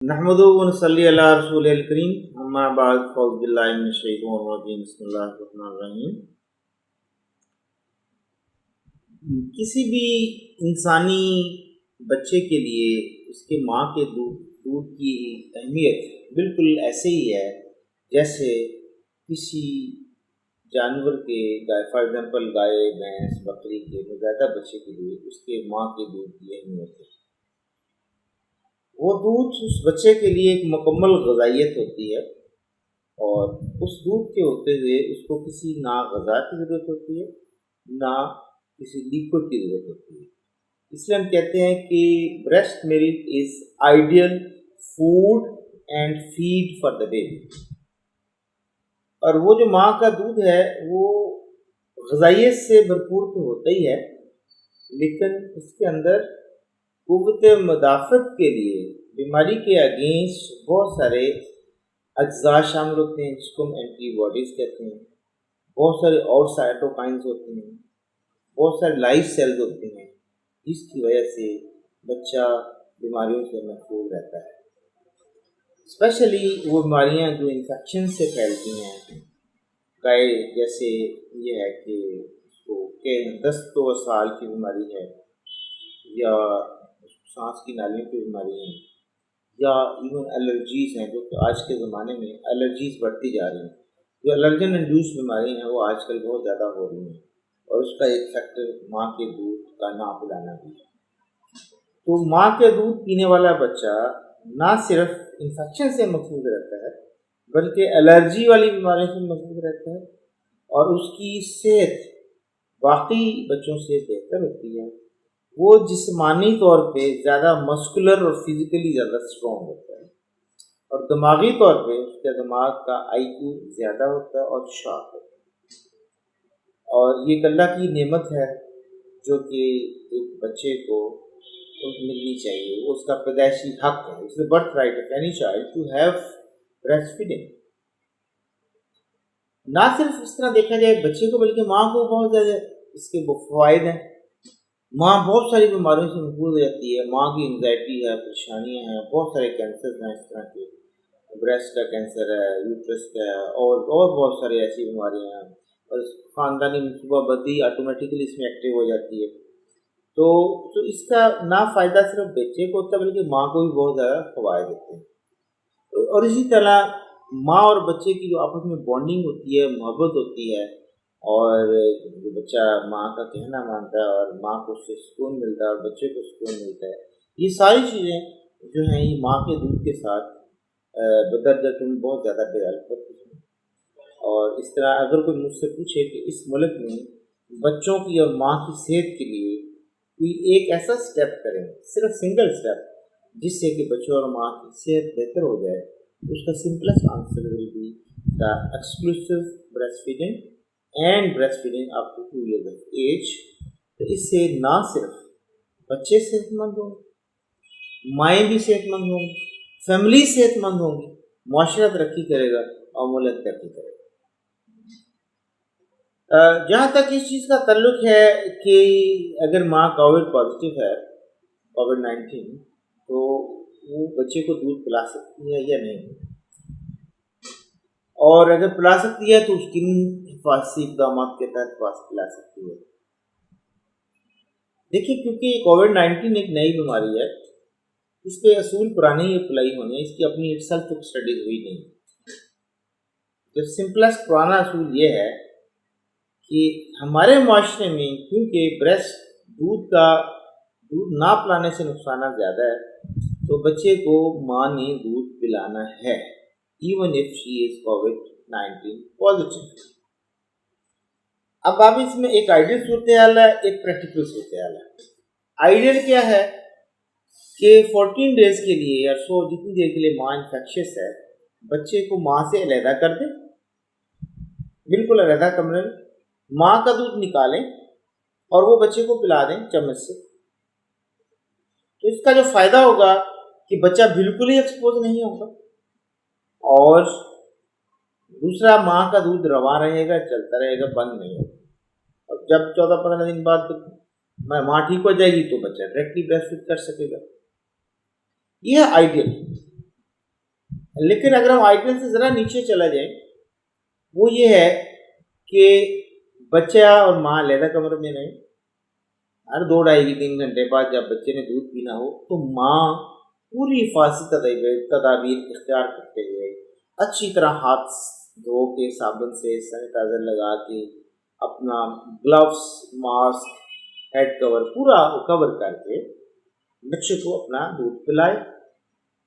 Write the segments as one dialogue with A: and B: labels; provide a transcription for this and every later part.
A: نحمدہ و نصلی علی رسول الکریم اما بعد فاعوذ باللہ من الشیطان الرجیم بسم اللہ الرحمن الرحیم۔ کسی بھی انسانی بچے کے لیے اس کے ماں کے دودھ کی اہمیت بالکل ایسے ہی ہے جیسے کسی جانور کے فار ایگزامپل گائے بھینس بکری کے نوزائیدہ بچے کے لیے اس کے ماں کے دودھ کی اہمیت ہے۔ وہ دودھ اس بچے کے لیے ایک مکمل غذائیت ہوتی ہے اور اس دودھ کے ہوتے ہوئے اس کو کسی نہ غذا کی ضرورت ہوتی ہے نہ کسی لیکوڈ کی ضرورت ہوتی ہے۔ اس لیے ہم کہتے ہیں کہ breast milk is ideal food and feed for the baby. اور وہ جو ماں کا دودھ ہے وہ غذائیت سے بھرپور تو ہوتا ہی ہے، لیکن اس کے اندر قوت مدافعت کے لیے بیماری کے اگینسٹ بہت سارے اجزاء شامل ہوتے ہیں جس کو ہم اینٹی باڈیز کہتے ہیں، بہت سارے اور سائٹوکائنز ہوتے ہیں، بہت سارے لائف سیلز ہوتے ہیں جس کی وجہ سے بچہ بیماریوں سے محفوظ رہتا ہے۔ اسپیشلی وہ بیماریاں جو انفیکشن سے پھیلتی ہیں، گائے جیسے یہ ہے کہ اس کو دست و اسہال کی بیماری ہے یا سانس کی نالیوں کی بیماری ہیں یا ایون الرجیز ہیں، جو کہ آج کے زمانے میں الرجیز بڑھتی جا رہی ہیں۔ جو الرجن انڈیوس بیماری ہیں وہ آج کل بہت زیادہ ہو رہی ہیں اور اس کا ایک فیکٹر ماں کے دودھ کا نہ پلانا بھی ہے۔ تو ماں کے دودھ پینے والا بچہ نہ صرف انفیکشن سے محفوظ رہتا ہے بلکہ الرجی والی بیماریوں سے محفوظ رہتا ہے اور اس کی صحت باقی بچوں سے بہتر ہوتی ہے۔ وہ جسمانی طور پہ زیادہ مسکولر اور فزیکلی زیادہ اسٹرانگ ہوتا ہے اور دماغی طور پہ اس کے دماغ کا آئی کیو زیادہ ہوتا ہے اور شارپ ہوتا ہے۔ اور یہ اللہ کی نعمت ہے جو کہ ایک بچے کو ملنی چاہیے، وہ اس کا پیدائشی حق ہے، اس birth right of any child to have breast feeding. نہ صرف اس طرح دیکھا جائے بچے کو بلکہ ماں کو بہت زیادہ اس کے فوائد ہیں۔ ماں بہت ساری بیماریوں سے محفوظ ہو جاتی ہے، ماں کی انگزائٹی ہے، پریشانیاں ہیں، بہت سارے کینسر ہیں اس طرح کے، بریسٹ کا کینسر ہے، یوٹرس کا ہے اور بہت سارے ایسی بیماریاں ہیں اور خاندانی منصوبہ بندی آٹومیٹکلی اس میں ایکٹیو ہو جاتی ہے۔ تو اس کا نہ فائدہ صرف بچے کو ہوتا ہے بلکہ ماں کو بھی بہت زیادہ فوائد ہوتے ہیں۔ اور اسی طرح ماں اور بچے کی جو آپس میں بانڈنگ ہوتی ہے، محبت ہوتی ہے اور جو بچہ ماں کا کہنا مانتا ہے اور ماں کو اس سے سکون ملتا ہے اور بچے کو سکون ملتا ہے، یہ ساری چیزیں جو ہیں یہ ماں کے دودھ کے ساتھ بدرجہ بہت زیادہ ڈیولپ کرتی ہیں۔ اور اس طرح اگر کوئی مجھ سے پوچھے کہ اس ملک میں بچوں کی اور ماں کی صحت کے لیے کوئی ایک ایسا سٹیپ کریں، صرف سنگل سٹیپ جس سے کہ بچوں اور ماں کی صحت بہتر ہو جائے، اس کا simplest answer will be the exclusive breast feeding and breast feeding up to 2 years of age. تو اس سے نہ صرف بچے صحت مند ہوں گے، مائیں بھی صحت مند ہوں گی، فیملی صحت مند ہوں گی، معاشرہ ترقی کرے گا اور ملک ترقی کرے گا۔ جہاں تک اس چیز کا تعلق ہے کہ اگر ماں کووڈ پازیٹیو ہے، کووڈ-19، تو وہ بچے کو دودھ پلا سکتی ہے یا نہیں، اور اگر پلا سکتی ہے تو اس کن حفاظتی اقدامات کے تحت پلا سکتی ہے۔ دیکھیے کیونکہ کووڈ-19 ایک نئی بیماری ہے، اس پہ اصول پرانے ہی اپلائی ہونے ہیں، اس کی اپنی ایک سیلف اسٹڈیز ہوئی نہیں۔ جب سمپلسٹ پرانا اصول یہ ہے کہ ہمارے معاشرے میں کیونکہ دودھ نہ پلانے سے نقصانات زیادہ ہے، تو بچے کو ماں نے دودھ پلانا ہے even if she is COVID-19 positive. اب اس میں ایک آئیڈیل صورتحال ہے، ایک پریکٹیکل صورتحال ہے۔ آئیڈیل کیا ہے کہ 14 days کے لیے یا جتنی دیر کے لیے ماں انفیکشس ہے، بچے کو ماں سے علیحدہ کر دیں، بالکل علیحدہ کمرے میں، ماں کا دودھ نکالیں اور وہ بچے کو پلا دیں چمچ سے۔ تو اس کا جو فائدہ ہوگا کہ بچہ بالکل ہی ایکسپوز نہیں ہوگا اور دوسرا ماں کا دودھ رواں رہے گا، چلتا رہے گا، بند نہیں ہوگا۔ اور جب 14-15 دن بعد ماں ٹھیک ہو جائے گی تو بچہ ڈائریکٹلی بریسٹ فیڈ کر سکے گا۔ یہ ہے آئیڈیل۔ لیکن اگر ہم آئیڈیل سے ذرا نیچے چلا جائیں، وہ یہ ہے کہ بچہ اور ماں علیحدہ کمرے میں رہیں، ہر 2-2.5-3 گھنٹے بعد جب بچے نے دودھ پینا ہو تو ماں پوری حفاظتی تدابیر اختیار کرتے ہوئے اچھی طرح ہاتھ دھو کے صابن سے سینیٹائزر لگا کے اپنا گلوز، ماسک، ہیڈ کور پورا کور کر کے بچے کو اپنا دودھ پلائے،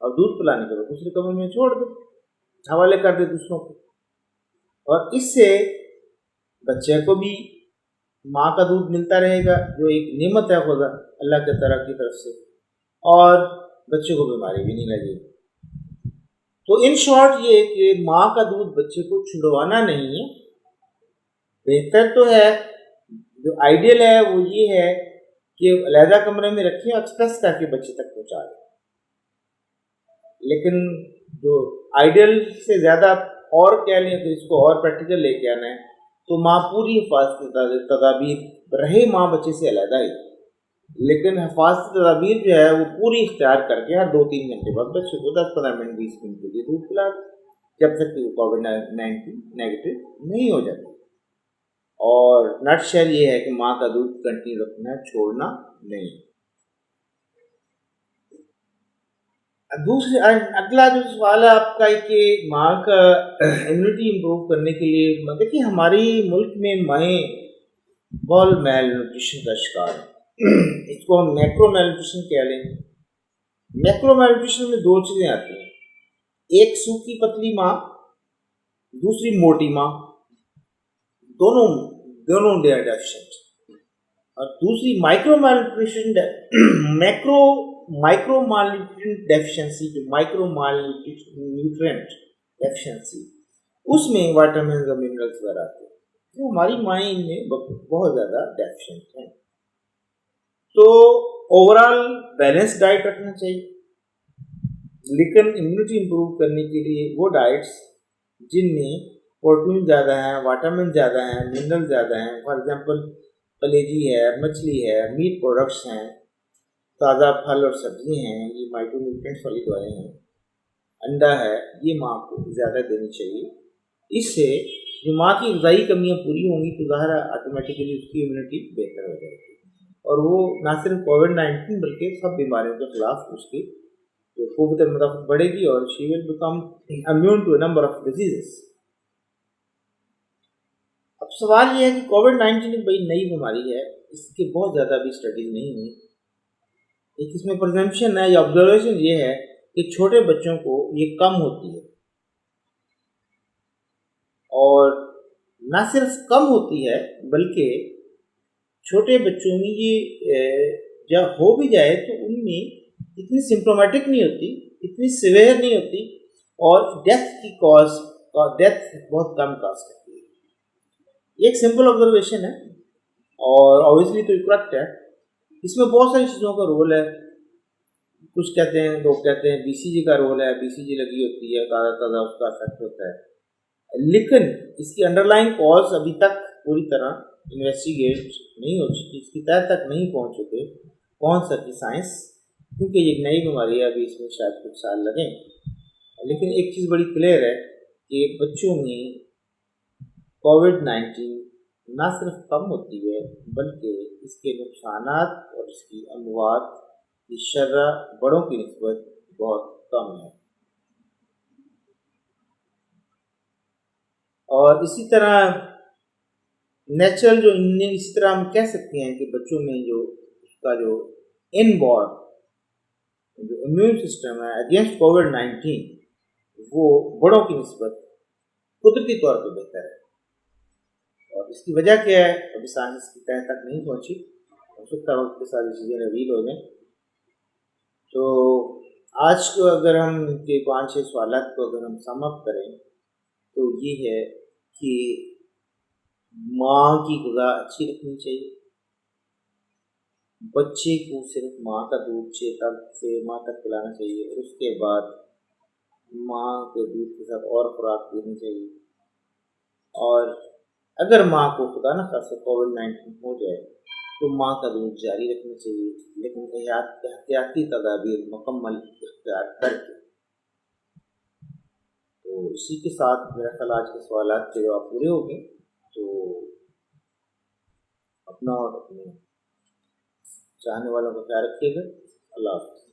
A: اور دودھ پلانے کے بعد دوسرے کمرے میں چھوڑ دے، حوالے کر دے دوسروں کو، اور اس سے بچے کو بھی ماں کا دودھ ملتا رہے گا جو ایک نعمت ہے خدا اللہ کے طرف کی طرف سے، اور بچے کو بیماری بھی نہیں لگے گی۔ تو ان شارٹ یہ کہ ماں کا دودھ بچے کو چھڑوانا نہیں ہے، بہتر تو ہے، جو آئیڈیل ہے وہ یہ ہے کہ علیحدہ کمرے میں رکھیں اور ایکسپریس کر کے بچے تک پہنچا دیں، لیکن جو آئیڈیل سے زیادہ اور کہہ لیں کہ اس کو اور پریکٹیکل لے کے آنا ہے تو ماں پوری حفاظتی تدابیر رہے ماں بچے سے علیحدہ ہی، لیکن حفاظتی تدابیر جو ہے وہ پوری اختیار کر کے ہر 2-3 گھنٹے بعد بچے کو 10-15 منٹ 20 منٹ کے لیے دودھ پلا جب تک کہ وہ کووڈ-19 نیگیٹو نہیں ہو جاتی۔ اور نٹ شیل یہ ہے کہ ماں کا دودھ کنٹینیو رکھنا ہے، چھوڑنا نہیں۔ اگلا جو سوال ہے آپ کا کہ ماں کا امیونٹی امپروو کرنے کے لیے، دیکھیے ہماری ملک میں مائیں بہت میل نیوٹریشن کا شکار ہیں، اس کو ہم میکرو میل نیوٹریشن کہہ لیں۔ میکرو میل نیوٹریشن میں 2 چیزیں آتی ہیں، ایک سوکھی پتلی ماں، دوسری موٹی ماں، دونوں ڈیفیشنٹ، اور دوسری مائکرو مال نیوٹریشن مائکرو مال نیوٹرینٹ ڈیفیشنسی، جو مائکرو مال نیوٹرینٹ ڈیفیشنسی، اس میں وائٹامنز اور منرلس وغیرہ آتے ہیں، تو ہماری مائیں ان میں بہت زیادہ ڈیفیشنٹ ہیں۔ تو اوورال بیلنس ڈائٹ رکھنا چاہیے، لیکن امیونٹی امپروو کرنے کے لیے وہ ڈائٹس جن میں پروٹین زیادہ ہیں، وائٹامن زیادہ ہیں، منرل زیادہ ہیں، فار ایگزامپل کلیجی ہے، مچھلی ہے، میٹ پروڈکٹس ہیں، تازہ پھل اور سبزی ہیں، یہ مائکرو نیوٹرینٹس والی دوائیں ہیں، انڈا ہے، یہ ماں کو زیادہ دینی چاہیے۔ اس سے جو ماں کی غذائی کمیاں پوری ہوں گی تو ظاہر ہے آٹومیٹیکلی اس کی امیونٹی بہتر ہو جائے گی، اور وہ نہ صرف کووڈ-19 بلکہ سب بیماریوں کے خلاف اس کی قوت مدافعت بڑھے گی، اور she will become immune to a number of diseases. اب سوال یہ ہے کہ کووڈ-19 ایک بڑی نئی بیماری ہے، اس کے بہت زیادہ ابھی اسٹڈیز نہیں ہوئی، ایک اس میں پرزمپشن ہے یا آبزرویشن یہ ہے کہ چھوٹے بچوں کو یہ کم ہوتی ہے، اور نہ صرف کم ہوتی ہے بلکہ چھوٹے بچوں میں یہ جب ہو بھی جائے تو ان میں اتنی سمپٹومیٹک نہیں ہوتی، اتنی سیویئر نہیں ہوتی، اور ڈیتھ بہت کم کاز کرتی ہے۔ یہ ایک سمپل آبزرویشن ہے، اور اوبیسلی تو کریکٹ ہے۔ اس میں بہت ساری چیزوں کا رول ہے، کچھ کہتے ہیں، لوگ کہتے ہیں بی سی جی کا رول ہے، بی سی جی لگی ہوتی ہے، تازہ اس کا افیکٹ ہوتا ہے، لیکن اس کی انڈر لائن کاز ابھی تک پوری طرح انویسٹیگیٹ نہیں ہو چکی، اس کی تہ تک نہیں پہنچ چکے پہنچ سکی سائنس، کیونکہ یہ ایک نئی بیماری ہے، ابھی اس میں شاید کچھ سال لگیں۔ لیکن ایک چیز بڑی کلیئر ہے کہ بچوں میں کووڈ-19 نہ صرف کم ہوتی ہے بلکہ اس کے نقصانات اور اس کی اموات کی شرح بڑوں کی نسبت بہت کم ہے۔ اور اسی طرح نیچرل اسی طرح ہم کہہ سکتے ہیں کہ بچوں میں جو اس کا جو ان بورن جو امیون سسٹم ہے اگینسٹ کووڈ-19 وہ بڑوں کی نسبت قدرتی طور پہ بہتر ہے، اور اس کی وجہ کیا ہے ابھی سائنس کی تہ تک نہیں پہنچی، ہو سکتا ہے وقت کے ساتھ یہ چیزیں ریویل ہو جائیں۔ تو آج کو اگر ہم کے 5-6 سوالات کو اگر ہم سم اپ کریں تو یہ ہے کہ ماں کی غذا اچھی رکھنی چاہیے، بچے کو صرف ماں کا دودھ 6 سے ماہ تک پلانا چاہیے، اور اس کے بعد ماں کے دودھ کے ساتھ اور خوراک دینی چاہیے، اور اگر ماں کو خدا نہ خاصہ کووڈ-19 ہو جائے تو ماں کا دودھ جاری رکھنا چاہیے، لیکن احتیاطی تدابیر مکمل اختیار کر کے۔ تو اسی کے ساتھ میرا خیال آج کے سوالات کے جواب پورے ہو گئے. تو اپنا اور اپنے چاہنے والوں کا خیال رکھیے گا. اللہ حافظ.